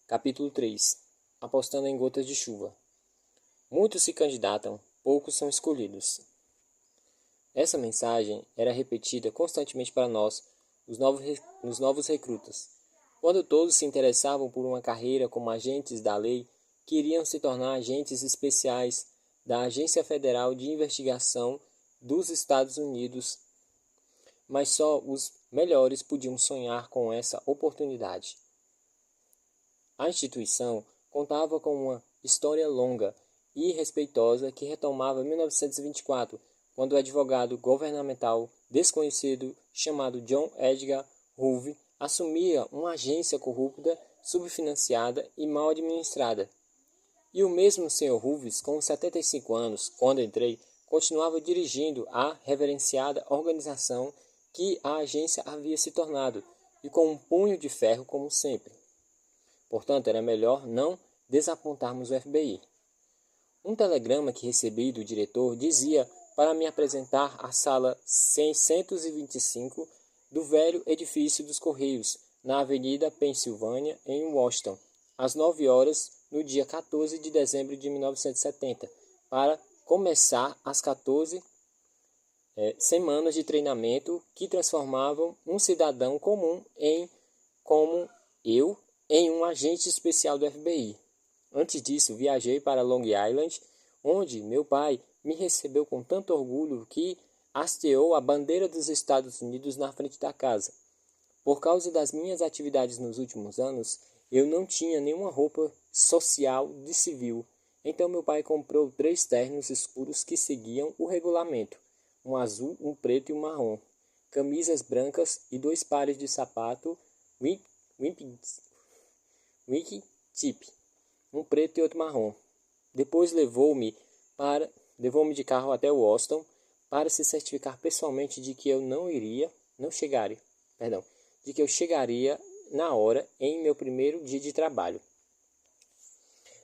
Capítulo 3. Apostando em gotas de chuva. Muitos se candidatam, poucos são escolhidos. Essa mensagem era repetida constantemente para nós, os novos recrutas. Quando todos se interessavam por uma carreira como agentes da lei, queriam se tornar agentes especiais da Agência Federal de Investigação dos Estados Unidos, mas só os melhores podiam sonhar com essa oportunidade. A instituição contava com uma história longa e respeitosa que retomava 1924, quando o advogado governamental desconhecido chamado John Edgar Hoover assumia uma agência corrupta, subfinanciada e mal administrada. E o mesmo Sr. Hoover, com 75 anos, quando entrei, continuava dirigindo a reverenciada organização que a agência havia se tornado, e com um punho de ferro como sempre. Portanto, era melhor não desapontarmos o FBI. Um telegrama que recebi do diretor dizia para me apresentar à sala 625 do velho edifício dos Correios, na Avenida Pensilvânia, em Washington, às 9 horas, no dia 14 de dezembro de 1970, para começar as 14 semanas de treinamento que transformavam um cidadão comum como eu em um agente especial do FBI. Antes disso, viajei para Long Island, onde meu pai me recebeu com tanto orgulho que hasteou a bandeira dos Estados Unidos na frente da casa. Por causa das minhas atividades nos últimos anos, eu não tinha nenhuma roupa social de civil, então meu pai comprou 3 ternos escuros que seguiam o regulamento, um azul, um preto e um marrom, camisas brancas e 2 pares de sapato Wingtip, um preto e outro marrom. Depois levou-me de carro até Washington para se certificar pessoalmente de que eu chegaria na hora em meu primeiro dia de trabalho.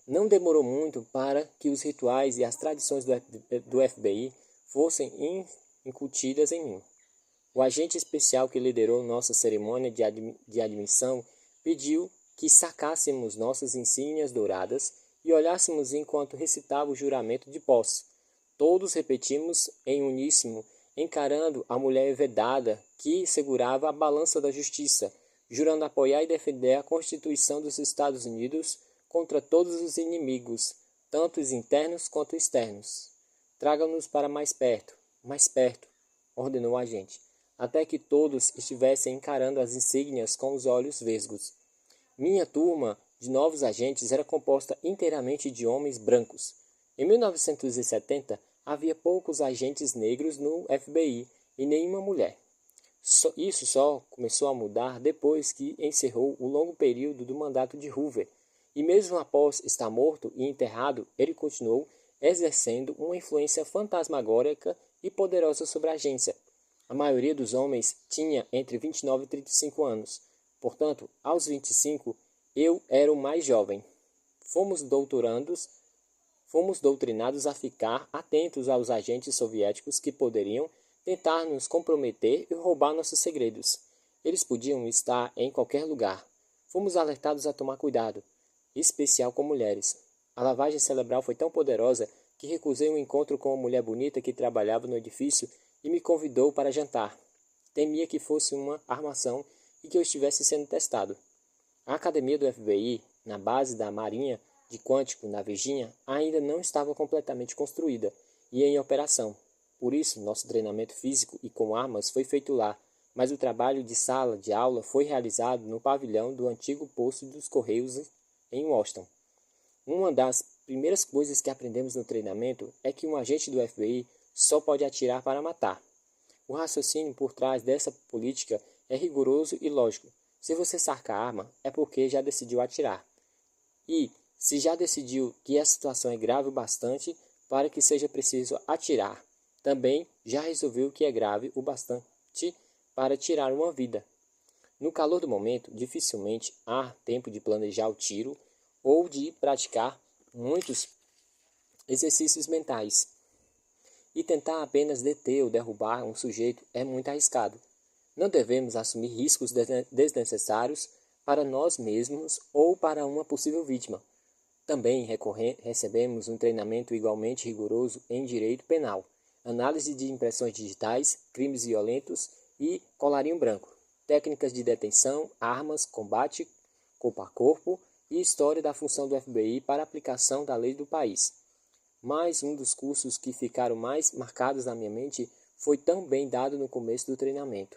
Não demorou muito para que os rituais e as tradições do FBI fossem incutidas em mim. O agente especial que liderou nossa cerimônia de admissão pediu que sacássemos nossas insígnias douradas e olhássemos enquanto recitava o juramento de posse. Todos repetimos em uníssono, encarando a mulher vedada que segurava a balança da justiça, jurando apoiar e defender a Constituição dos Estados Unidos contra todos os inimigos, tanto os internos quanto externos. Traga-nos para mais perto, ordenou o agente, até que todos estivessem encarando as insígnias com os olhos vesgos. Minha turma de novos agentes era composta inteiramente de homens brancos. Em 1970, havia poucos agentes negros no FBI e nenhuma mulher. Isso só começou a mudar depois que encerrou o longo período do mandato de Hoover, e mesmo após estar morto e enterrado, ele continuou exercendo uma influência fantasmagórica e poderosa sobre a agência. A maioria dos homens tinha entre 29 e 35 anos. Portanto, aos 25, eu era o mais jovem. Fomos doutrinados a ficar atentos aos agentes soviéticos que poderiam tentar nos comprometer e roubar nossos segredos. Eles podiam estar em qualquer lugar. Fomos alertados a tomar cuidado, em especial com mulheres. A lavagem cerebral foi tão poderosa que recusei um encontro com uma mulher bonita que trabalhava no edifício e me convidou para jantar. Temia que fosse uma armação e que eu estivesse sendo testado. A academia do FBI, na base da Marinha de Quantico, na Virgínia, ainda não estava completamente construída e em operação. Por isso, nosso treinamento físico e com armas foi feito lá, mas o trabalho de sala de aula foi realizado no pavilhão do antigo posto dos Correios em Washington. Uma das primeiras coisas que aprendemos no treinamento é que um agente do FBI só pode atirar para matar. O raciocínio por trás dessa política é rigoroso e lógico. Se você saca a arma, é porque já decidiu atirar. E, se já decidiu que a situação é grave o bastante para que seja preciso atirar, também já resolveu que é grave o bastante para tirar uma vida. No calor do momento, dificilmente há tempo de planejar o tiro ou de praticar muitos exercícios mentais. E tentar apenas deter ou derrubar um sujeito é muito arriscado. Não devemos assumir riscos desnecessários para nós mesmos ou para uma possível vítima. Também recebemos um treinamento igualmente rigoroso em direito penal, análise de impressões digitais, crimes violentos e colarinho branco, técnicas de detenção, armas, combate corpo a corpo e história da função do FBI para a aplicação da lei do país. Mas um dos cursos que ficaram mais marcados na minha mente foi também dado no começo do treinamento.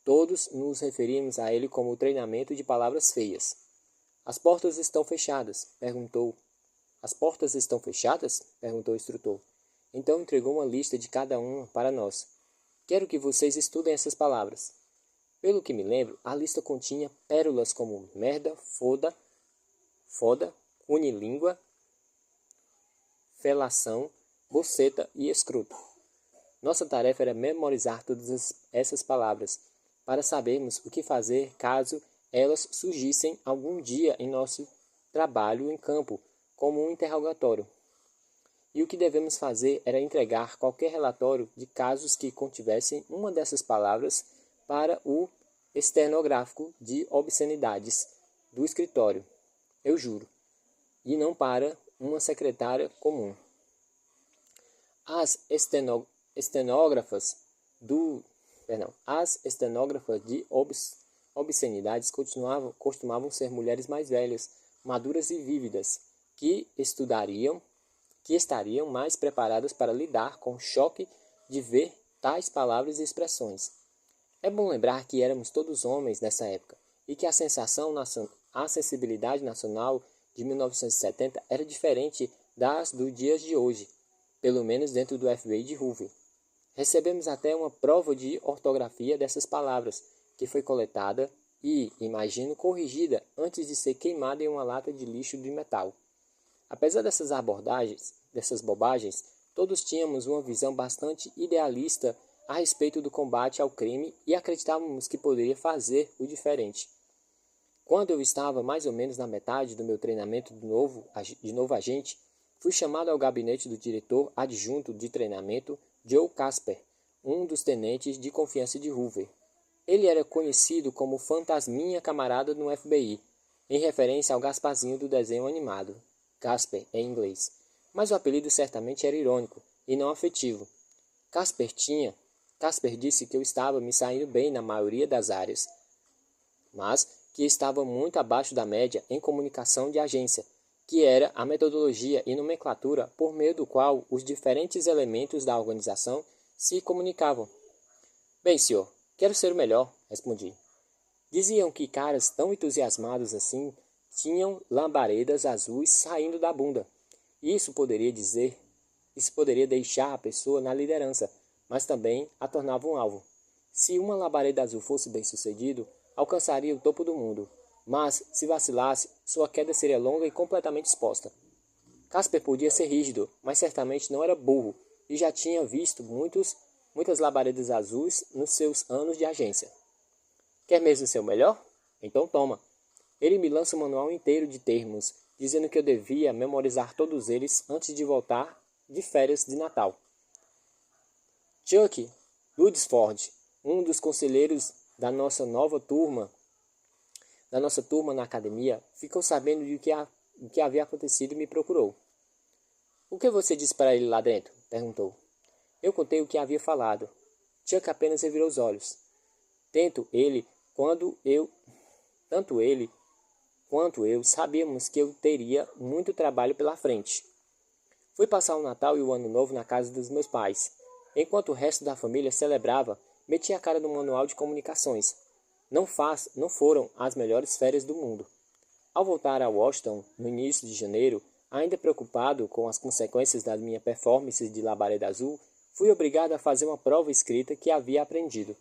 Todos nos referimos a ele como o treinamento de palavras feias. As portas estão fechadas, perguntou. As portas estão fechadas? Perguntou o instrutor. Então entregou uma lista de cada uma para nós. Quero que vocês estudem essas palavras. Pelo que me lembro, a lista continha pérolas como merda, foda, cunilíngua, felação, boceta e escroto. Nossa tarefa era memorizar todas essas palavras, para sabermos o que fazer caso elas surgissem algum dia em nosso trabalho em campo, como um interrogatório. E o que devemos fazer era entregar qualquer relatório de casos que contivessem uma dessas palavras para o estenográfico de obscenidades do escritório, eu juro, e não para uma secretária comum. As estenógrafas de obscenidades costumavam ser mulheres mais velhas, maduras e vívidas, que estariam mais preparadas para lidar com o choque de ver tais palavras e expressões. É bom lembrar que éramos todos homens nessa época e que a sensibilidade nacional de 1970 era diferente das dos dias de hoje, pelo menos dentro do FBI de Hoover. Recebemos até uma prova de ortografia dessas palavras, que foi coletada e, imagino, corrigida antes de ser queimada em uma lata de lixo de metal. Apesar dessas bobagens, todos tínhamos uma visão bastante idealista a respeito do combate ao crime e acreditávamos que poderia fazer o diferente. Quando eu estava mais ou menos na metade do meu treinamento de novo agente, fui chamado ao gabinete do diretor adjunto de treinamento, Joe Casper, um dos tenentes de confiança de Hoover. Ele era conhecido como Fantasminha Camarada no FBI, em referência ao Gasparzinho do desenho animado, Casper em inglês, mas o apelido certamente era irônico e não afetivo. Casper disse que eu estava me saindo bem na maioria das áreas, mas que estava muito abaixo da média em comunicação de agência, que era a metodologia e nomenclatura por meio do qual os diferentes elementos da organização se comunicavam. Bem, senhor, quero ser o melhor, respondi. Diziam que caras tão entusiasmados assim tinham lambaredas azuis saindo da bunda. Isso poderia deixar a pessoa na liderança, mas também a tornava um alvo. Se uma labareda azul fosse bem sucedido, alcançaria o topo do mundo, mas, se vacilasse, sua queda seria longa e completamente exposta. Casper podia ser rígido, mas certamente não era burro, e já tinha visto muitas labaredas azuis nos seus anos de agência. Quer mesmo ser o melhor? Então toma. Ele me lança um manual inteiro de termos, dizendo que eu devia memorizar todos eles antes de voltar de férias de Natal. Chuck Ludsford, um dos conselheiros da nossa turma na academia, ficou sabendo de o que havia acontecido e me procurou. O que você disse para ele lá dentro? Perguntou. Eu contei o que havia falado. Chuck apenas revirou os olhos. Tanto ele quanto eu sabíamos que eu teria muito trabalho pela frente. Fui passar o Natal e o Ano Novo na casa dos meus pais. Enquanto o resto da família celebrava, meti a cara no manual de comunicações. Não foram as melhores férias do mundo. Ao voltar a Washington, no início de janeiro, ainda preocupado com as consequências da minha performance de labareda azul, fui obrigado a fazer uma prova escrita que havia aprendido.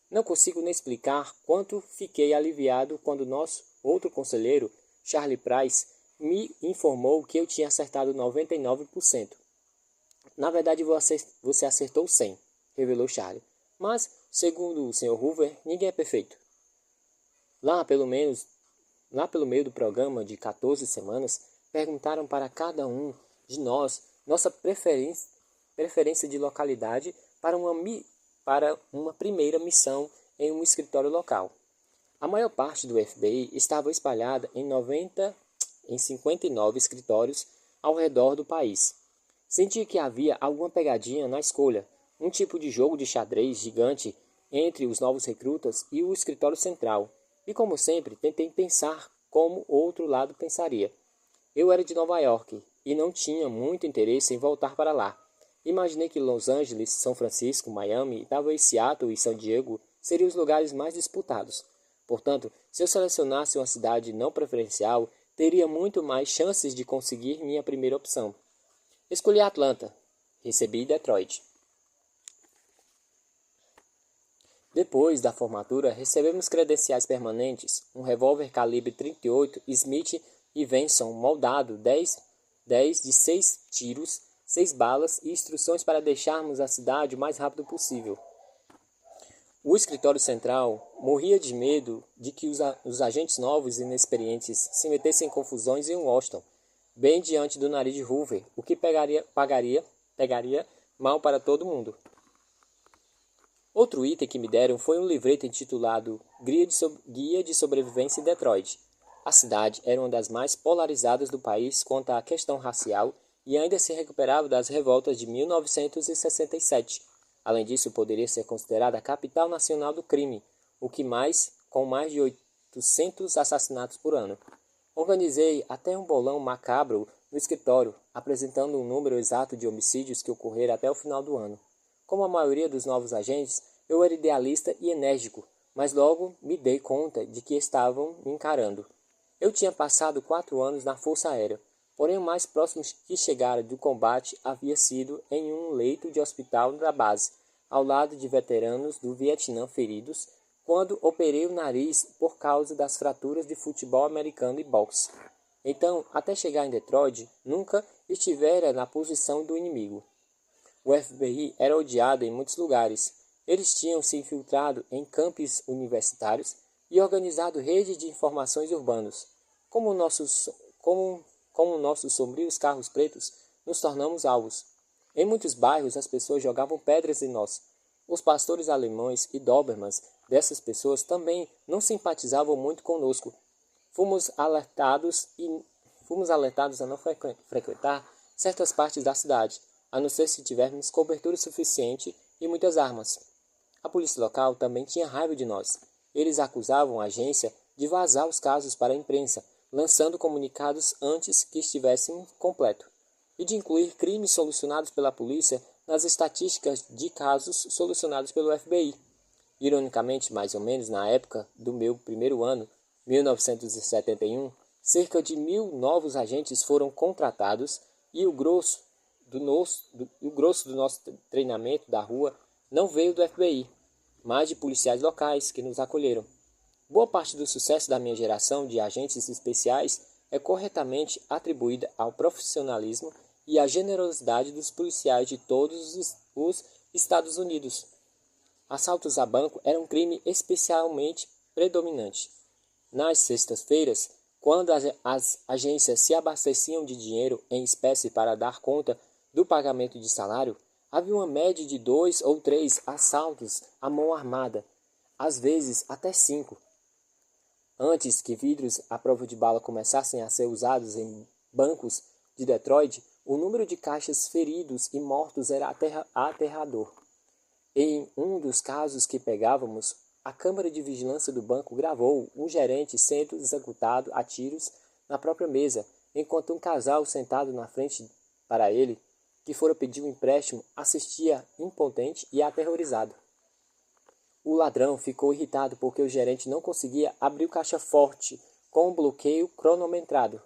Não consigo nem explicar quanto fiquei aliviado quando nosso outro conselheiro, Charlie Price, me informou que eu tinha acertado 99%. Na verdade, você acertou 100%, revelou Charlie. Mas, segundo o Sr. Hoover, ninguém é perfeito. Lá pelo meio do programa de 14 semanas, perguntaram para cada um de nós nossa preferência de localidade para uma primeira missão em um escritório local. A maior parte do FBI estava espalhada em 59 escritórios ao redor do país. Senti que havia alguma pegadinha na escolha, um tipo de jogo de xadrez gigante entre os novos recrutas e o escritório central, e como sempre tentei pensar como o outro lado pensaria. Eu era de Nova York e não tinha muito interesse em voltar para lá. Imaginei que Los Angeles, São Francisco, Miami, talvez Seattle e San Diego seriam os lugares mais disputados. Portanto, se eu selecionasse uma cidade não preferencial, teria muito mais chances de conseguir minha primeira opção. Escolhi Atlanta. Recebi Detroit. Depois da formatura, recebemos credenciais permanentes, um revólver calibre 38 Smith e Wesson moldado 10 de 6 tiros, 6 balas e instruções para deixarmos a cidade o mais rápido possível. O escritório central morria de medo de que os agentes novos e inexperientes se metessem em confusões em Washington, bem diante do nariz de Hoover, o que pegaria mal para todo mundo. Outro item que me deram foi um livreto intitulado Guia de Sobrevivência em Detroit. A cidade era uma das mais polarizadas do país quanto à questão racial e ainda se recuperava das revoltas de 1967. Além disso, poderia ser considerada a capital nacional do crime, com mais de 800 assassinatos por ano. Organizei até um bolão macabro no escritório, apresentando um número exato de homicídios que ocorreram até o final do ano. Como a maioria dos novos agentes, eu era idealista e enérgico, mas logo me dei conta de que estavam me encarando. Eu tinha passado 4 anos na Força Aérea, porém o mais próximo que chegara do combate havia sido em um leito de hospital da base, ao lado de veteranos do Vietnã feridos, quando operei o nariz por causa das fraturas de futebol americano e boxe. Então, até chegar em Detroit, nunca estivera na posição do inimigo. O FBI era odiado em muitos lugares. Eles tinham se infiltrado em campos universitários e organizado redes de informações urbanos. Como nossos sombrios carros pretos, nos tornamos alvos. Em muitos bairros, as pessoas jogavam pedras em nós. Os pastores alemães e dobermans dessas pessoas também não simpatizavam muito conosco. Fomos alertados a não frequentar certas partes da cidade, a não ser se tivermos cobertura suficiente e muitas armas. A polícia local também tinha raiva de nós. Eles acusavam a agência de vazar os casos para a imprensa, lançando comunicados antes que estivessem completo, e de incluir crimes solucionados pela polícia nas estatísticas de casos solucionados pelo FBI. Ironicamente, mais ou menos na época do meu primeiro ano, 1971, cerca de 1.000 novos agentes foram contratados e o grosso do nosso treinamento da rua não veio do FBI, mas de policiais locais que nos acolheram. Boa parte do sucesso da minha geração de agentes especiais é corretamente atribuída ao profissionalismo e à generosidade dos policiais de todos os Estados Unidos. Assaltos a banco eram um crime especialmente predominante. Nas sextas-feiras, quando as agências se abasteciam de dinheiro em espécie para dar conta do pagamento de salário, havia uma média de 2 ou 3 assaltos à mão armada, às vezes até 5. Antes que vidros à prova de bala começassem a ser usados em bancos de Detroit, o número de caixas feridos e mortos era aterrador. Em um dos casos que pegávamos, a câmera de vigilância do banco gravou um gerente sendo executado a tiros na própria mesa, enquanto um casal sentado na frente para ele, que fora pedir um empréstimo, assistia impotente e aterrorizado. O ladrão ficou irritado porque o gerente não conseguia abrir o caixa forte com um bloqueio cronometrado.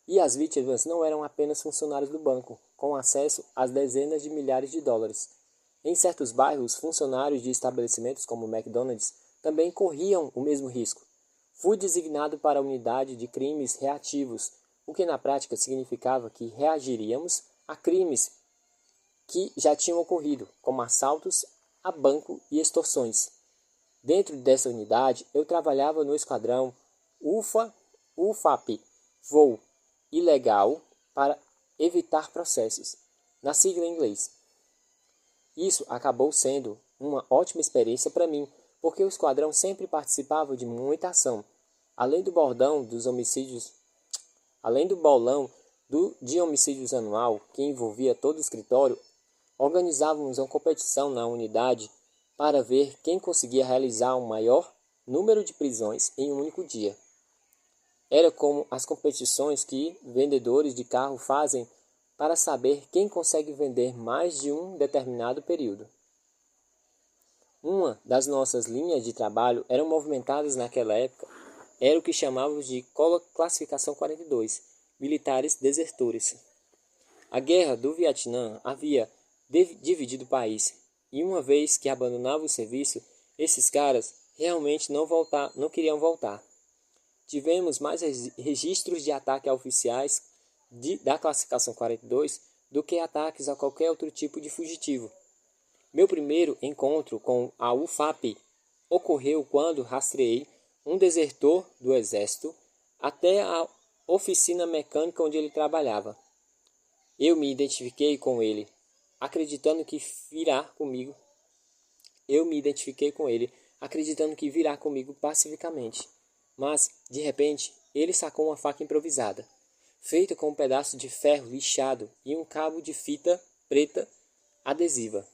E as vítimas não eram apenas funcionários do banco, com acesso às dezenas de milhares de dólares. Em certos bairros, funcionários de estabelecimentos como McDonald's também corriam o mesmo risco. Fui designado para a unidade de crimes reativos, o que na prática significava que reagiríamos a crimes que já tinham ocorrido, como assaltos a banco e extorsões. Dentro dessa unidade, eu trabalhava no esquadrão UFAP, voo ilegal para evitar processos, na sigla em inglês. Isso acabou sendo uma ótima experiência para mim, porque o esquadrão sempre participava de muita ação. Além do bordão dos homicídios, além do bolão de homicídios anual, que envolvia todo o escritório, organizávamos uma competição na unidade para ver quem conseguia realizar o maior número de prisões em um único dia. Era como as competições que vendedores de carro fazem para saber quem consegue vender mais de um determinado período. Uma das nossas linhas de trabalho eram movimentadas naquela época, era o que chamávamos de classificação 42, militares desertores. A guerra do Vietnã havia dividido o país, e uma vez que abandonavam o serviço, esses caras realmente não queriam voltar. Tivemos mais registros de ataque a oficiais da classificação 42 do que ataques a qualquer outro tipo de fugitivo. Meu primeiro encontro com a UFAP ocorreu quando rastreei um desertor do exército até a oficina mecânica onde ele trabalhava. Eu me identifiquei com ele, acreditando que virá comigo. Acreditando que virá comigo pacificamente. Mas, de repente, ele sacou uma faca improvisada, feita com um pedaço de ferro lixado e um cabo de fita preta adesiva.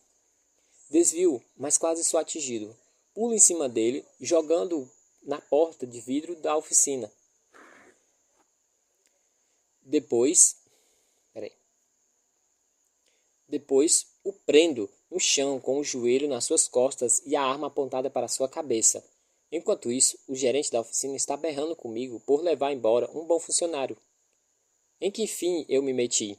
Desvio, mas quase sou atingido. Pulo em cima dele, jogando-o na porta de vidro da oficina. Depois o prendo no chão com o joelho nas suas costas e a arma apontada para sua cabeça. Enquanto isso, o gerente da oficina está berrando comigo por levar embora um bom funcionário. Em que fim eu me meti?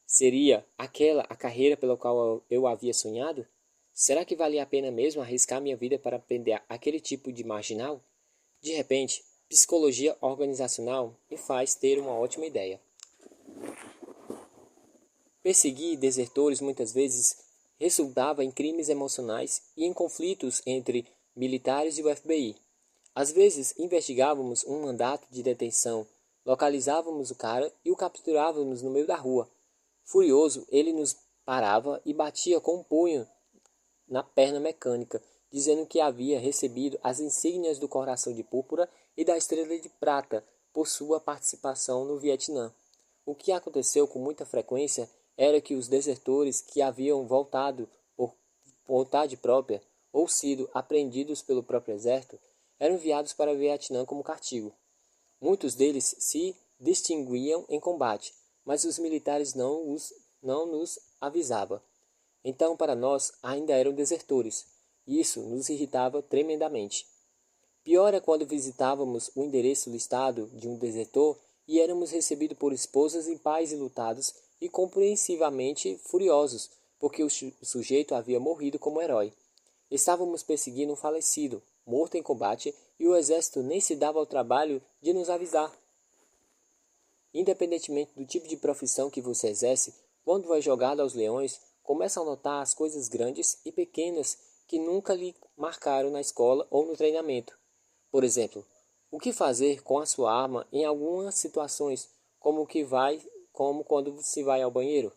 Seria aquela a carreira pela qual eu havia sonhado? Será que valia a pena mesmo arriscar minha vida para aprender aquele tipo de marginal? De repente, psicologia organizacional me faz ter uma ótima ideia. Perseguir desertores muitas vezes resultava em crimes emocionais e em conflitos entre militares e o FBI. Às vezes investigávamos um mandato de detenção, localizávamos o cara e o capturávamos no meio da rua. Furioso, ele nos parava e batia com um punho na perna mecânica, dizendo que havia recebido as insígnias do Coração de Púrpura e da Estrela de Prata por sua participação no Vietnã. O que aconteceu com muita frequência era que os desertores que haviam voltado por vontade própria ou sido apreendidos pelo próprio exército eram enviados para o Vietnã como castigo. Muitos deles se distinguiam em combate, mas os militares não nos avisavam. Então, para nós, ainda eram desertores. Isso nos irritava tremendamente. Pior é quando visitávamos o endereço listado de um desertor e éramos recebidos por esposas e pais enlutados e compreensivamente furiosos, porque o sujeito havia morrido como herói. Estávamos perseguindo um falecido, morto em combate, e o exército nem se dava ao trabalho de nos avisar. Independentemente do tipo de profissão que você exerce, quando é jogado aos leões, começa a notar as coisas grandes e pequenas que nunca lhe marcaram na escola ou no treinamento. Por exemplo, o que fazer com a sua arma em algumas situações, como quando se vai ao banheiro?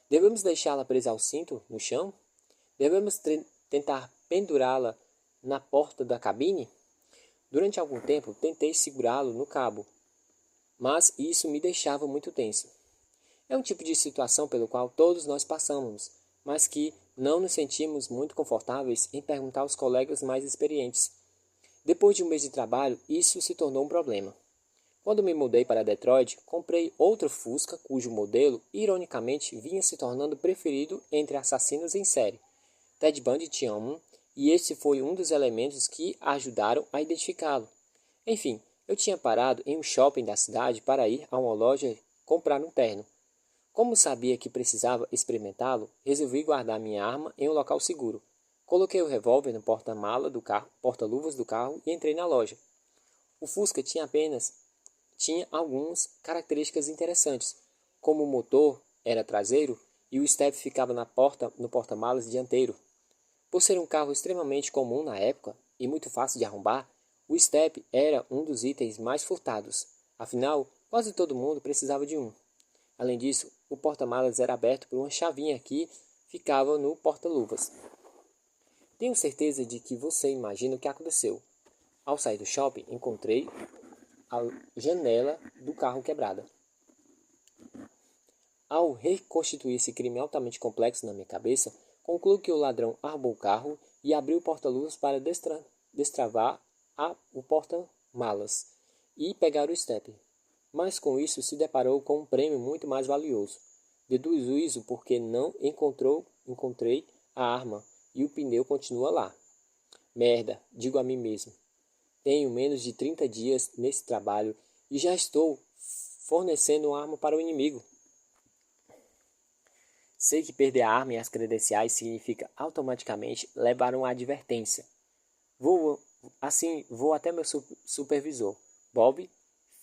Devemos deixá-la presa ao cinto, no chão? Devemos tentar pendurá-la na porta da cabine? Durante algum tempo, tentei segurá-lo no cabo, mas isso me deixava muito tenso. É um tipo de situação pelo qual todos nós passamos, mas que não nos sentimos muito confortáveis em perguntar aos colegas mais experientes. Depois de um mês de trabalho, isso se tornou um problema. Quando me mudei para Detroit, comprei outro Fusca cujo modelo, ironicamente, vinha se tornando preferido entre assassinos em série. Ted Bundy tinha um, e esse foi um dos elementos que ajudaram a identificá-lo. Enfim, eu tinha parado em um shopping da cidade para ir a uma loja comprar um terno. Como sabia que precisava experimentá-lo, resolvi guardar minha arma em um local seguro. Coloquei o revólver no porta-luvas do carro e entrei na loja. O Fusca tinha algumas características interessantes, como o motor era traseiro e o step ficava no porta-malas dianteiro. Por ser um carro extremamente comum na época e muito fácil de arrombar, o step era um dos itens mais furtados. Afinal, quase todo mundo precisava de um. Além disso, o porta-malas era aberto por uma chavinha que ficava no porta-luvas. Tenho certeza de que você imagina o que aconteceu. Ao sair do shopping, encontrei a janela do carro quebrada. Ao reconstituir esse crime altamente complexo na minha cabeça, concluo que o ladrão arrombou o carro e abriu o porta-luvas para destravar o porta-malas e pegar o step. Mas com isso se deparou com um prêmio muito mais valioso. Deduzo isso porque não encontrei a arma e o pneu continua lá. Merda, digo a mim mesmo. Tenho menos de 30 dias nesse trabalho e já estou fornecendo uma arma para o inimigo. Sei que perder a arma e as credenciais significa automaticamente levar uma advertência. Vou até meu supervisor, Bob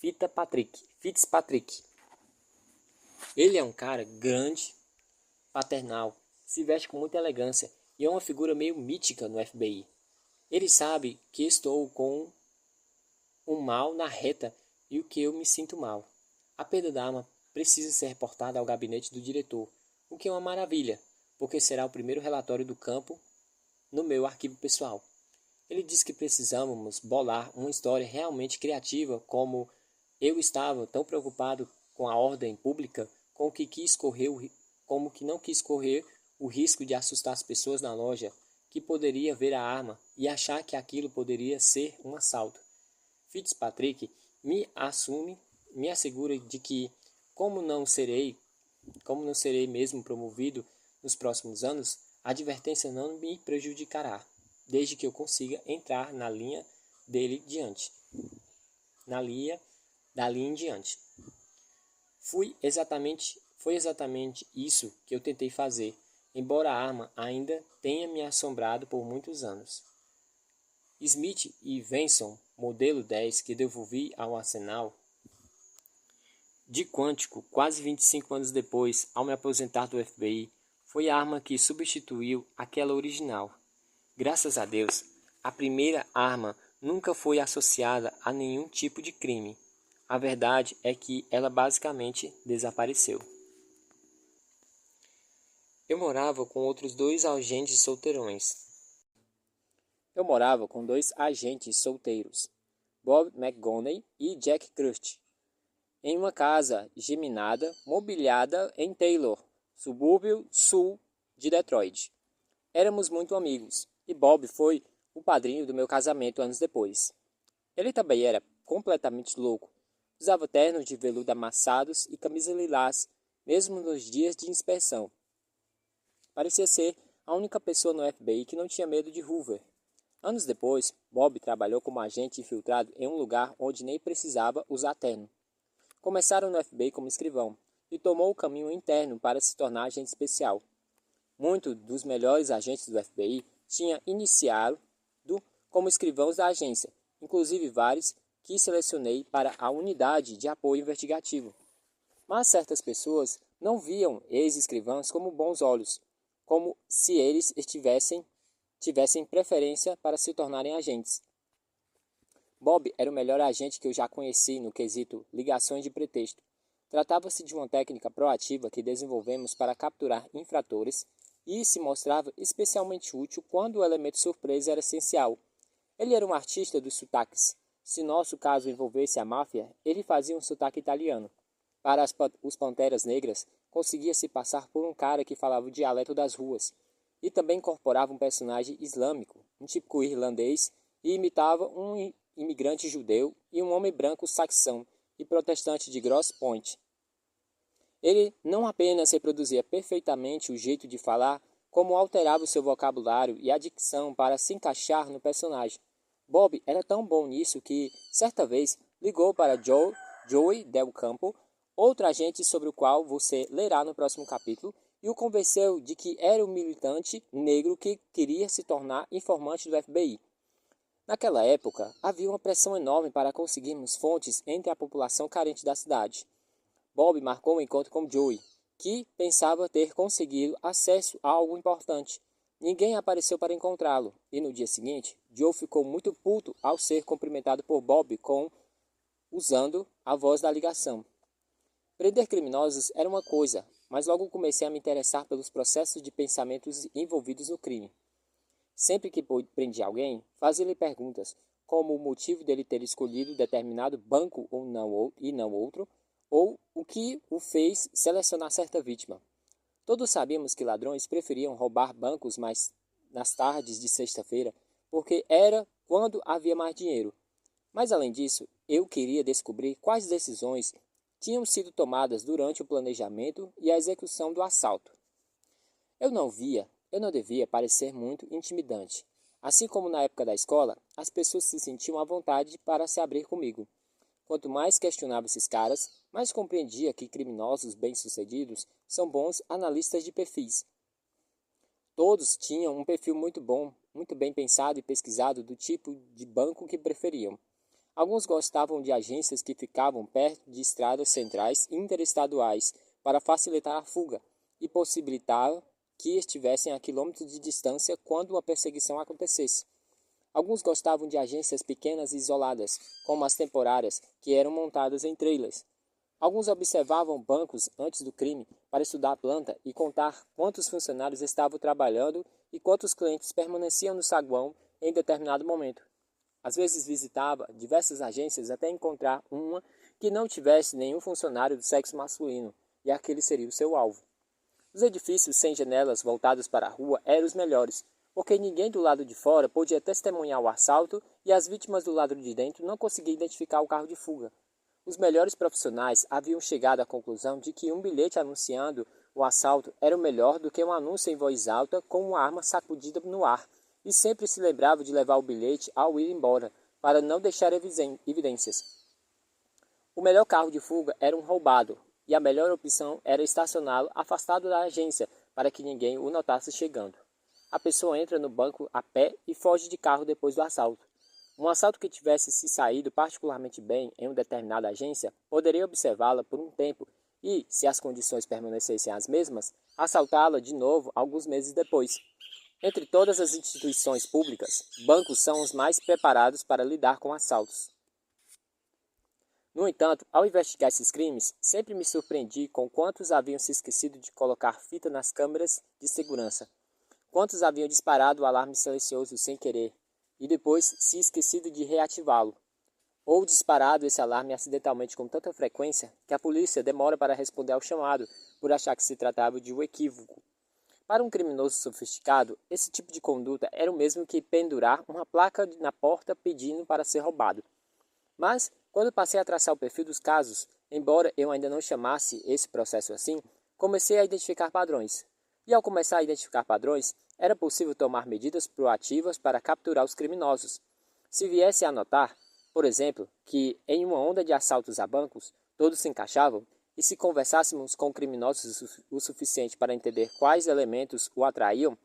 Fitzpatrick. Ele é um cara grande, paternal, se veste com muita elegância e é uma figura meio mítica no FBI. Ele sabe que estou com um mal na reta e o que eu me sinto mal. A perda da arma precisa ser reportada ao gabinete do diretor, o que é uma maravilha, porque será o primeiro relatório do campo no meu arquivo pessoal. Ele disse que precisamos bolar uma história realmente criativa, como eu estava tão preocupado com a ordem pública, como que não quis correr o risco de assustar as pessoas na loja, que poderia ver a arma e achar que aquilo poderia ser um assalto. Fitzpatrick me assegura de que, como não serei mesmo promovido nos próximos anos, a advertência não me prejudicará, desde que eu consiga entrar na linha dele diante. Dali em diante. Foi exatamente isso que eu tentei fazer, embora a arma ainda tenha me assombrado por muitos anos. Smith e Venson, modelo 10 que devolvi ao arsenal de Quantico quase 25 anos depois, ao me aposentar do FBI, foi a arma que substituiu aquela original. Graças a Deus, a primeira arma nunca foi associada a nenhum tipo de crime. A verdade é que ela basicamente desapareceu. Eu morava com outros dois agentes solteirões. Bob McGoney e Jack Crust, em uma casa geminada mobiliada em Taylor, subúrbio sul de Detroit. Éramos muito amigos, e Bob foi o padrinho do meu casamento anos depois. Ele também era completamente louco. Usava ternos de veludo amassados e camisa lilás, mesmo nos dias de inspeção. Parecia ser a única pessoa no FBI que não tinha medo de Hoover. Anos depois, Bob trabalhou como agente infiltrado em um lugar onde nem precisava usar terno. Começaram no FBI como escrivão e tomou o caminho interno para se tornar agente especial. Muitos dos melhores agentes do FBI tinham iniciado como escrivãos da agência, inclusive vários que selecionei para a unidade de apoio investigativo. Mas certas pessoas não viam ex-escrivãos como bons olhos, como se eles tivessem preferência para se tornarem agentes. Bob era o melhor agente que eu já conheci no quesito ligações de pretexto. Tratava-se de uma técnica proativa que desenvolvemos para capturar infratores e se mostrava especialmente útil quando o elemento surpresa era essencial. Ele era um artista dos sotaques. Se nosso caso envolvesse a máfia, ele fazia um sotaque italiano. Para os Panteras Negras, conseguia se passar por um cara que falava o dialeto das ruas. E também incorporava um personagem islâmico, um típico irlandês, e imitava um imigrante judeu e um homem branco saxão e protestante de Grosse Pointe. Ele não apenas reproduzia perfeitamente o jeito de falar, como alterava o seu vocabulário e a dicção para se encaixar no personagem. Bob era tão bom nisso que, certa vez, ligou para Joey Del Campo, outro agente sobre o qual você lerá no próximo capítulo, e o convenceu de que era um militante negro que queria se tornar informante do FBI. Naquela época, havia uma pressão enorme para conseguirmos fontes entre a população carente da cidade. Bob marcou um encontro com Joey, que pensava ter conseguido acesso a algo importante. Ninguém apareceu para encontrá-lo, e no dia seguinte, Joe ficou muito puto ao ser cumprimentado por Bob usando a voz da ligação. Prender criminosos era uma coisa, mas logo comecei a me interessar pelos processos de pensamentos envolvidos no crime. Sempre que prendia alguém, fazia-lhe perguntas, como o motivo dele ter escolhido determinado banco ou não, e não outro, ou o que o fez selecionar certa vítima. Todos sabíamos que ladrões preferiam roubar bancos mais nas tardes de sexta-feira, porque era quando havia mais dinheiro. Mas além disso, eu queria descobrir quais decisões tinham sido tomadas durante o planejamento e a execução do assalto. Eu não devia parecer muito intimidante. Assim como na época da escola, as pessoas se sentiam à vontade para se abrir comigo. Quanto mais questionava esses caras, mais compreendia que criminosos bem-sucedidos são bons analistas de perfis. Todos tinham um perfil muito bom, muito bem pensado e pesquisado do tipo de banco que preferiam. Alguns gostavam de agências que ficavam perto de estradas centrais interestaduais para facilitar a fuga e possibilitar que estivessem a quilômetros de distância quando uma perseguição acontecesse. Alguns gostavam de agências pequenas e isoladas, como as temporárias, que eram montadas em trailers. Alguns observavam bancos antes do crime para estudar a planta e contar quantos funcionários estavam trabalhando e quantos clientes permaneciam no saguão em determinado momento. Às vezes visitava diversas agências até encontrar uma que não tivesse nenhum funcionário do sexo masculino, e aquele seria o seu alvo. Os edifícios sem janelas voltados para a rua eram os melhores, porque ninguém do lado de fora podia testemunhar o assalto e as vítimas do lado de dentro não conseguiam identificar o carro de fuga. Os melhores profissionais haviam chegado à conclusão de que um bilhete anunciando o assalto era melhor do que um anúncio em voz alta com uma arma sacudida no ar, e sempre se lembrava de levar o bilhete ao ir embora, para não deixar evidências. O melhor carro de fuga era um roubado, e a melhor opção era estacioná-lo afastado da agência, para que ninguém o notasse chegando. A pessoa entra no banco a pé e foge de carro depois do assalto. Um assalto que tivesse se saído particularmente bem em uma determinada agência poderia observá-la por um tempo e, se as condições permanecessem as mesmas, assaltá-la de novo alguns meses depois. Entre todas as instituições públicas, bancos são os mais preparados para lidar com assaltos. No entanto, ao investigar esses crimes, sempre me surpreendi com quantos haviam se esquecido de colocar fita nas câmeras de segurança, quantos haviam disparado o alarme silencioso sem querer, e depois se esquecido de reativá-lo, ou disparado esse alarme acidentalmente com tanta frequência que a polícia demora para responder ao chamado, por achar que se tratava de um equívoco. Para um criminoso sofisticado, esse tipo de conduta era o mesmo que pendurar uma placa na porta pedindo para ser roubado. Mas, quando passei a traçar o perfil dos casos, embora eu ainda não chamasse esse processo assim, comecei a identificar padrões. E ao começar a identificar padrões, era possível tomar medidas proativas para capturar os criminosos. Se viesse a notar, por exemplo, que em uma onda de assaltos a bancos, todos se encaixavam, e se conversássemos com criminosos o suficiente para entender quais elementos o atraíam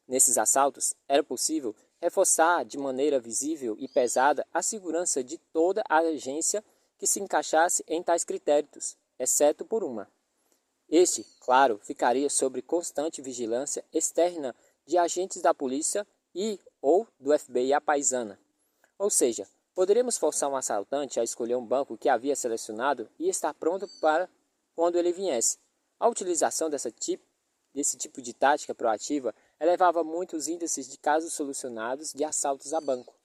nesses assaltos, era possível reforçar de maneira visível e pesada a segurança de toda a agência que se encaixasse em tais critérios, exceto por uma. Este, claro, ficaria sob constante vigilância externa de agentes da polícia e ou do FBI à paisana. Ou seja, poderíamos forçar um assaltante a escolher um banco que havia selecionado e estar pronto para quando ele viesse. A utilização desse tipo de tática proativa elevava muito os índices de casos solucionados de assaltos a banco.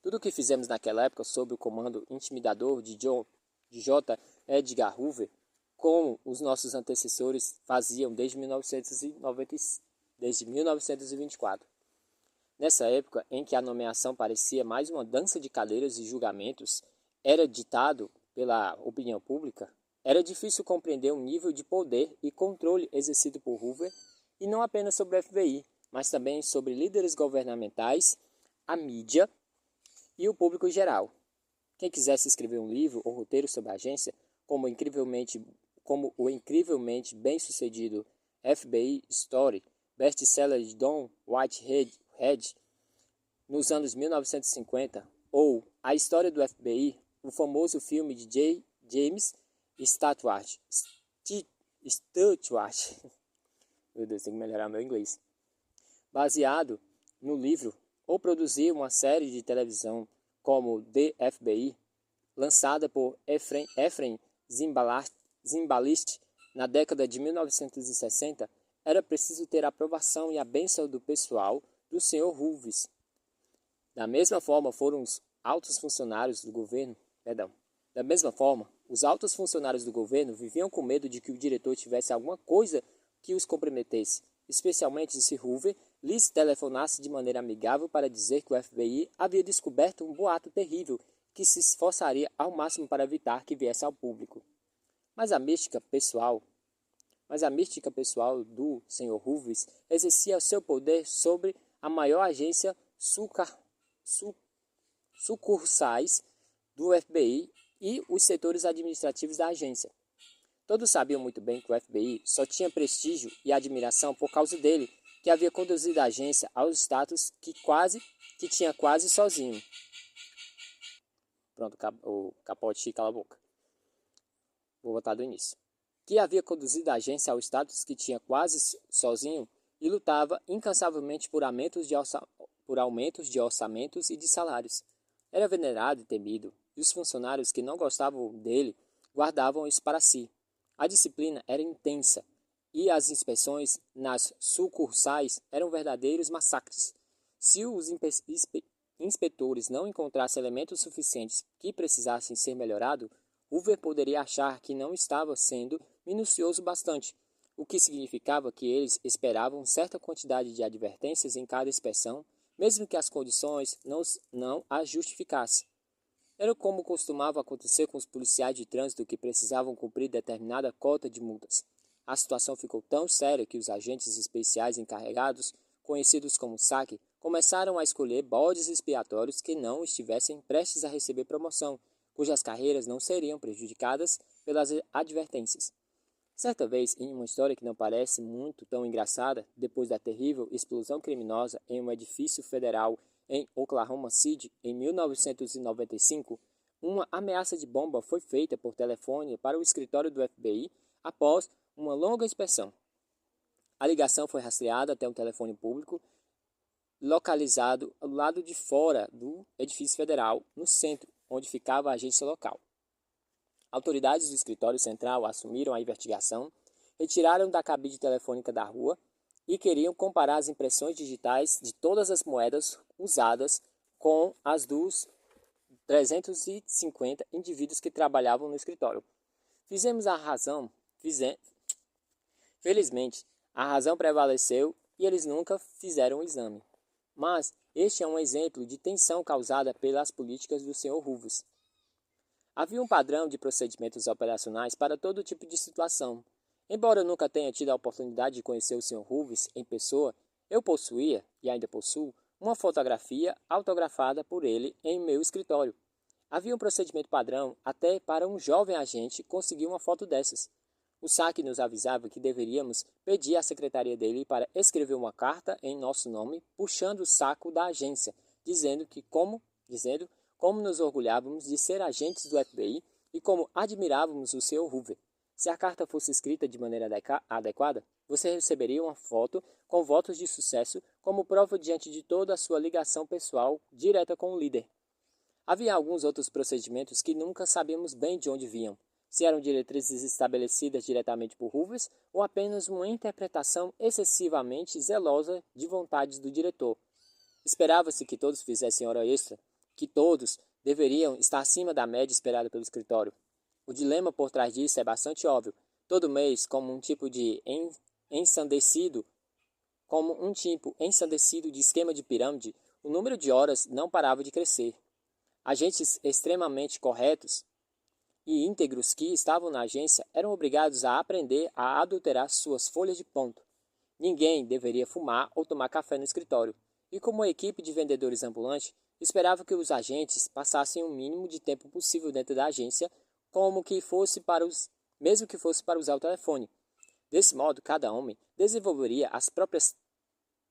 Tudo o que fizemos naquela época sob o comando intimidador de J. Edgar Hoover, como os nossos antecessores faziam desde 1924. Nessa época em que a nomeação parecia mais uma dança de cadeiras e julgamentos, era ditado pela opinião pública, era difícil compreender o nível de poder e controle exercido por Hoover, e não apenas sobre o FBI, mas também sobre líderes governamentais, a mídia e o público em geral. Quem quisesse escrever um livro ou roteiro sobre a agência, como o incrivelmente bem-sucedido FBI Story, best-seller de Don Whitehead, nos anos 1950, ou A História do FBI, o famoso filme de James Stewart. Meu Deus, tem que melhorar meu inglês. Baseado no livro, ou produzir uma série de televisão como The FBI, lançada por Efrem Zimbalist na década de 1960, era preciso ter a aprovação e a bênção do pessoal do Sr. Hulves. Da mesma forma, os altos funcionários do governo viviam com medo de que o diretor tivesse alguma coisa que os comprometesse, especialmente se Hoover lhes telefonasse de maneira amigável para dizer que o FBI havia descoberto um boato terrível que se esforçaria ao máximo para evitar que viesse ao público. Mas a mística pessoal do Sr. Hoover exercia seu poder sobre a maior agência sucursais do FBI e os setores administrativos da agência. Todos sabiam muito bem que o FBI só tinha prestígio e admiração por causa dele, que havia conduzido a agência ao status que tinha quase sozinho. Pronto, o Capote cala a boca. Vou voltar do início. Que havia conduzido a agência ao status que tinha quase sozinho e lutava incansavelmente por aumentos de orçamentos e de salários. Era venerado e temido, e os funcionários que não gostavam dele guardavam isso para si. A disciplina era intensa, e as inspeções nas sucursais eram verdadeiros massacres. Se os inspetores não encontrassem elementos suficientes que precisassem ser melhorados, Hoover poderia achar que não estava sendo minucioso bastante, o que significava que eles esperavam certa quantidade de advertências em cada inspeção, mesmo que as condições não as justificassem. Era como costumava acontecer com os policiais de trânsito que precisavam cumprir determinada cota de multas. A situação ficou tão séria que os agentes especiais encarregados, conhecidos como SAC, começaram a escolher bodes expiatórios que não estivessem prestes a receber promoção, cujas carreiras não seriam prejudicadas pelas advertências. Certa vez, em uma história que não parece muito tão engraçada, depois da terrível explosão criminosa em um edifício federal em Oklahoma City, em 1995, uma ameaça de bomba foi feita por telefone para o escritório do FBI após uma longa inspeção. A ligação foi rastreada até um telefone público localizado ao lado de fora do edifício federal, no centro, onde ficava a agência local. Autoridades do escritório central assumiram a investigação, retiraram da cabine telefônica da rua e queriam comparar as impressões digitais de todas as moedas usadas com as dos 350 indivíduos que trabalhavam no escritório. Felizmente, a razão prevaleceu e eles nunca fizeram o exame. Mas este é um exemplo de tensão causada pelas políticas do Sr. Hoover. Havia um padrão de procedimentos operacionais para todo tipo de situação. Embora eu nunca tenha tido a oportunidade de conhecer o Sr. Hoover em pessoa, eu possuía, e ainda possuo, uma fotografia autografada por ele em meu escritório. Havia um procedimento padrão até para um jovem agente conseguir uma foto dessas. O SAC nos avisava que deveríamos pedir à secretaria dele para escrever uma carta em nosso nome, puxando o saco da agência, dizendo como nos orgulhávamos de ser agentes do FBI e como admirávamos o Sr. Hoover. Se a carta fosse escrita de maneira adequada, você receberia uma foto com votos de sucesso como prova diante de toda a sua ligação pessoal direta com o líder. Havia alguns outros procedimentos que nunca sabíamos bem de onde vinham, se eram diretrizes estabelecidas diretamente por Hoover ou apenas uma interpretação excessivamente zelosa de vontades do diretor. Esperava-se que todos fizessem hora extra, que todos deveriam estar acima da média esperada pelo escritório. O dilema por trás disso é bastante óbvio. Todo mês, como um tipo ensandecido de esquema de pirâmide, o número de horas não parava de crescer. Agentes extremamente corretos e íntegros que estavam na agência eram obrigados a aprender a adulterar suas folhas de ponto. Ninguém deveria fumar ou tomar café no escritório. E como a equipe de vendedores ambulantes esperava que os agentes passassem o mínimo de tempo possível dentro da agência, mesmo que fosse para usar o telefone. Desse modo, cada homem desenvolveria as próprias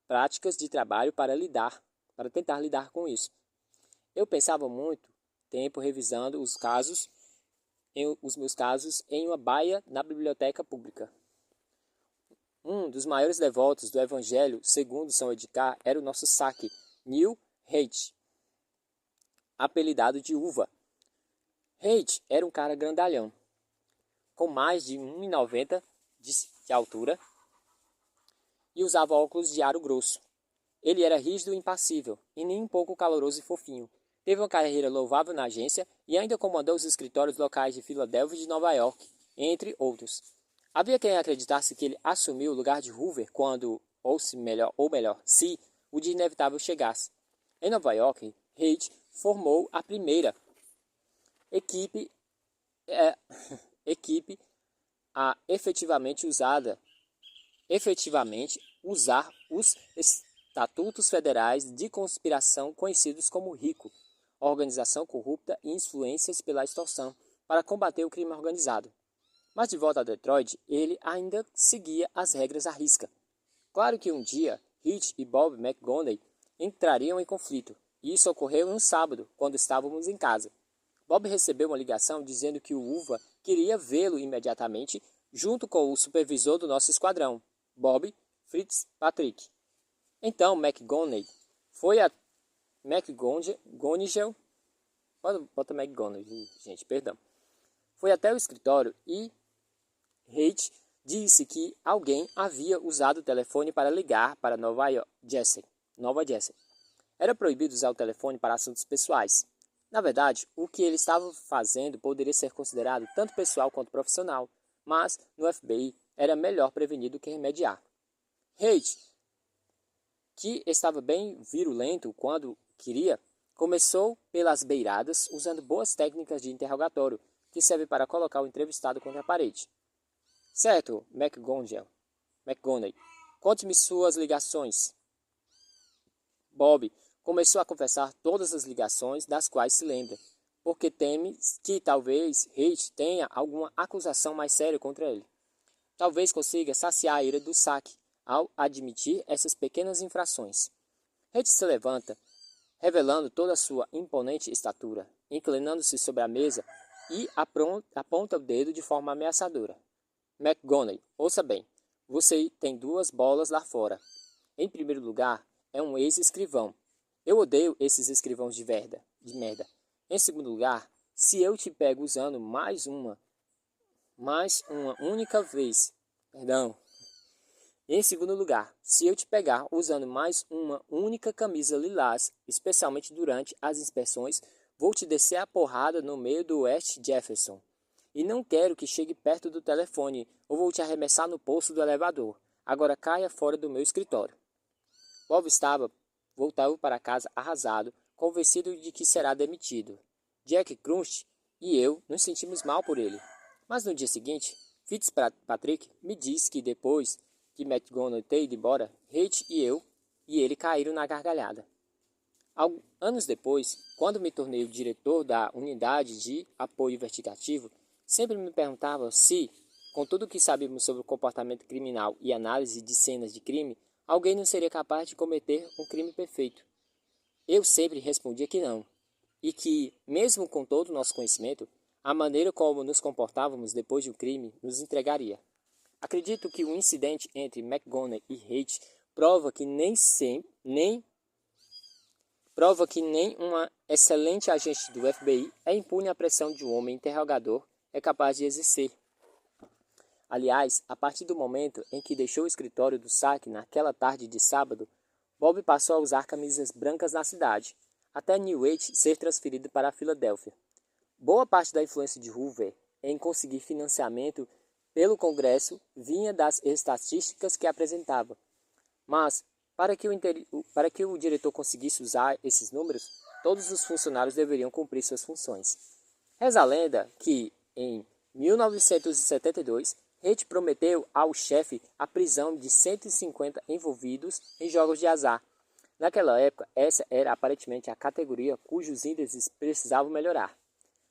práticas de trabalho para tentar lidar com isso. Eu pensava muito tempo revisando os meus casos em uma baia na biblioteca pública. Um dos maiores devotos do Evangelho segundo São Edgar era o nosso SAC, Neil Haight, apelidado de Uva. Haight era um cara grandalhão, com mais de 1,90 de altura e usava óculos de aro grosso. Ele era rígido e impassível, e nem um pouco caloroso e fofinho. Teve uma carreira louvável na agência e ainda comandou os escritórios locais de Filadélfia e de Nova York, entre outros. Havia quem acreditasse que ele assumiu o lugar de Hoover quando, se o dia inevitável chegasse. Em Nova York, Reid formou a primeira equipe, equipe a efetivamente usar os estatutos federais de conspiração conhecidos como RICO, organização corrupta e influências pela extorsão, para combater o crime organizado. Mas de volta a Detroit, ele ainda seguia as regras à risca. Claro que um dia, Hitch e Bob McGonaghy entrariam em conflito, e isso ocorreu em um sábado, quando estávamos em casa. Bob recebeu uma ligação dizendo que o Uva queria vê-lo imediatamente, junto com o supervisor do nosso esquadrão, Bob Fitzpatrick. Então McGonaghy foi a McGonigal, bota McGonaghy, gente, perdão. Foi até o escritório e Reid disse que alguém havia usado o telefone para ligar para Nova Jersey. Era proibido usar o telefone para assuntos pessoais. Na verdade, o que ele estava fazendo poderia ser considerado tanto pessoal quanto profissional, mas no FBI era melhor prevenir do que remediar. Reid, que estava bem virulento quando queria, começou pelas beiradas usando boas técnicas de interrogatório, que serve para colocar o entrevistado contra a parede. Certo, McGonaghy, conte-me suas ligações. Bob começou a confessar todas as ligações das quais se lembra, porque teme que talvez Reid tenha alguma acusação mais séria contra ele. Talvez consiga saciar a ira do saque ao admitir essas pequenas infrações. Reid se levanta, revelando toda a sua imponente estatura, inclinando-se sobre a mesa e aponta o dedo de forma ameaçadora. McGonaghy, ouça bem, você tem duas bolas lá fora. Em primeiro lugar, é um ex-escrivão. Eu odeio esses escrivãos de merda. Em segundo lugar, se eu te pego usando mais uma única vez, Em segundo lugar, se eu te pegar usando mais uma única camisa lilás, especialmente durante as inspeções, vou te descer a porrada no meio do West Jefferson. E não quero que chegue perto do telefone ou vou te arremessar no poço do elevador. Agora caia fora do meu escritório. Bob voltava para casa arrasado, convencido de que será demitido. Jack Crunch e eu nos sentimos mal por ele. Mas no dia seguinte, Fitzpatrick me disse que depois que McGonaghy ter ido embora, Reid e ele caíram na gargalhada. Anos depois, quando me tornei o diretor da unidade de apoio investigativo, sempre me perguntava se, com tudo o que sabíamos sobre o comportamento criminal e análise de cenas de crime, alguém não seria capaz de cometer um crime perfeito. Eu sempre respondia que não, e que, mesmo com todo o nosso conhecimento, a maneira como nos comportávamos depois de um crime nos entregaria. Acredito que o incidente entre McGonaghy e Reid prova que nem uma excelente agente do FBI é impune à pressão de um homem interrogador é capaz de exercer. Aliás, a partir do momento em que deixou o escritório do saque naquela tarde de sábado, Bob passou a usar camisas brancas na cidade, até Newgate ser transferido para a Filadélfia. Boa parte da influência de Hoover em conseguir financiamento pelo Congresso vinha das estatísticas que apresentava. Mas, para que o diretor conseguisse usar esses números, todos os funcionários deveriam cumprir suas funções. Reza a lenda que, em 1972, Reid prometeu ao chefe a prisão de 150 envolvidos em jogos de azar. Naquela época, essa era aparentemente a categoria cujos índices precisavam melhorar.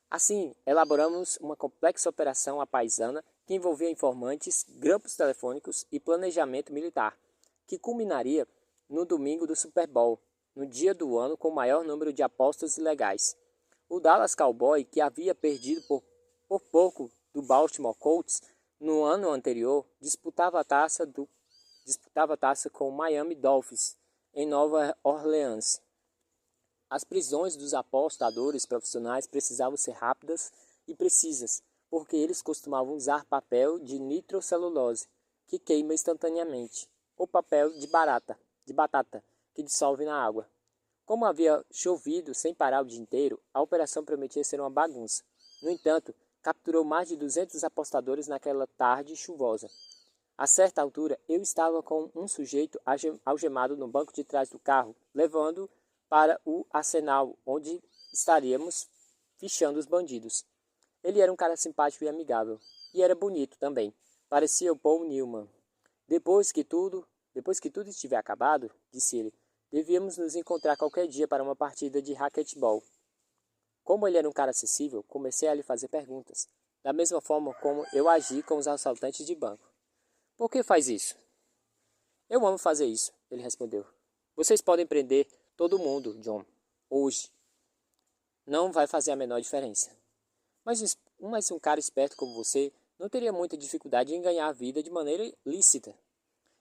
Assim, elaboramos uma complexa operação à paisana que envolvia informantes, grampos telefônicos e planejamento militar, que culminaria no domingo do Super Bowl, no dia do ano com o maior número de apostas ilegais. O Dallas Cowboy, que havia perdido por pouco do Baltimore Colts no ano anterior, disputava a taça com o Miami Dolphins, em Nova Orleans. As prisões dos apostadores profissionais precisavam ser rápidas e precisas, porque eles costumavam usar papel de nitrocelulose, que queima instantaneamente. ou papel de batata, que dissolve na água. Como havia chovido sem parar o dia inteiro, a operação prometia ser uma bagunça. No entanto, capturou mais de 200 apostadores naquela tarde chuvosa. A certa altura, eu estava com um sujeito algemado no banco de trás do carro, levando para o arsenal, onde estaríamos fichando os bandidos. Ele era um cara simpático e amigável, e era bonito também. Parecia o Paul Newman. Depois que tudo estiver acabado, disse ele, devíamos nos encontrar qualquer dia para uma partida de racquetball. Como ele era um cara acessível, comecei a lhe fazer perguntas, da mesma forma como eu agi com os assaltantes de banco. Por que faz isso? Eu amo fazer isso, ele respondeu. Vocês podem prender todo mundo, John, hoje. Não vai fazer a menor diferença. Mas um cara esperto como você não teria muita dificuldade em ganhar a vida de maneira lícita.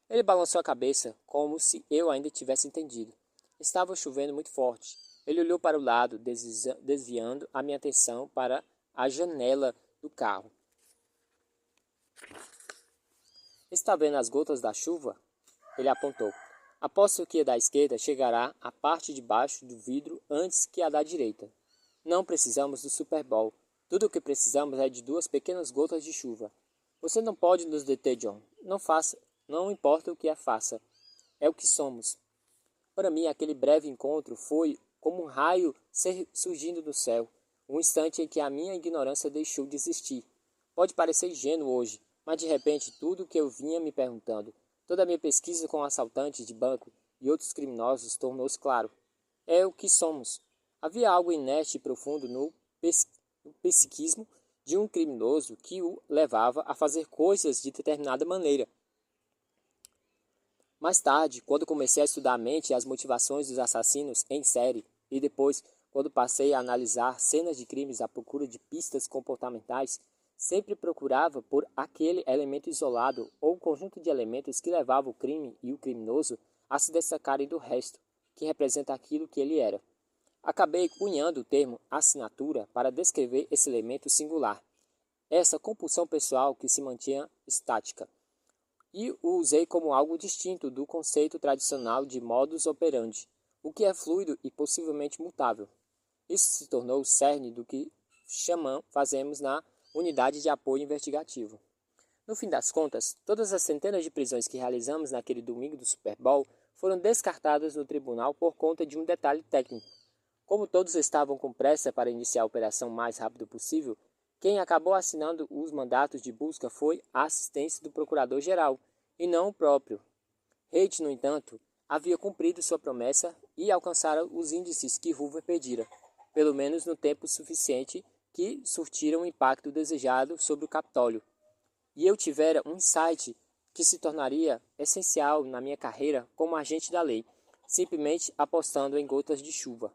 Ele balançou a cabeça como se eu ainda tivesse entendido. Estava chovendo muito forte. Ele olhou para o lado, desviando a minha atenção para a janela do carro. Está vendo as gotas da chuva? Ele apontou. Aposto que a da esquerda chegará à parte de baixo do vidro antes que a da direita. Não precisamos do Super Bowl. Tudo o que precisamos é de 2 pequenas gotas de chuva. Você não pode nos deter, John. Não importa o que a faça. É o que somos. Para mim, aquele breve encontro foi como um raio surgindo do céu. Um instante em que a minha ignorância deixou de existir. Pode parecer ingênuo hoje, mas de repente tudo o que eu vinha me perguntando, toda a minha pesquisa com assaltantes de banco e outros criminosos tornou-se claro. É o que somos. Havia algo inerte e profundo no psiquismo de um criminoso que o levava a fazer coisas de determinada maneira. Mais tarde, quando comecei a estudar a mente e as motivações dos assassinos em série, e depois, quando passei a analisar cenas de crimes à procura de pistas comportamentais, sempre procurava por aquele elemento isolado ou conjunto de elementos que levava o crime e o criminoso a se destacarem do resto, que representa aquilo que ele era. Acabei cunhando o termo assinatura para descrever esse elemento singular, essa compulsão pessoal que se mantinha estática, e o usei como algo distinto do conceito tradicional de modus operandi, o que é fluido e possivelmente mutável. Isso se tornou o cerne do que fazemos na unidade de apoio investigativo. No fim das contas, todas as centenas de prisões que realizamos naquele domingo do Super Bowl foram descartadas no tribunal por conta de um detalhe técnico. Como todos estavam com pressa para iniciar a operação o mais rápido possível, quem acabou assinando os mandatos de busca foi a assistência do procurador-geral, e não o próprio. Haight, no entanto, havia cumprido sua promessa e alcançara os índices que Hoover pedira, pelo menos no tempo suficiente que surtiram o impacto desejado sobre o Capitólio. E eu tivera um insight que se tornaria essencial na minha carreira como agente da lei, simplesmente apostando em gotas de chuva.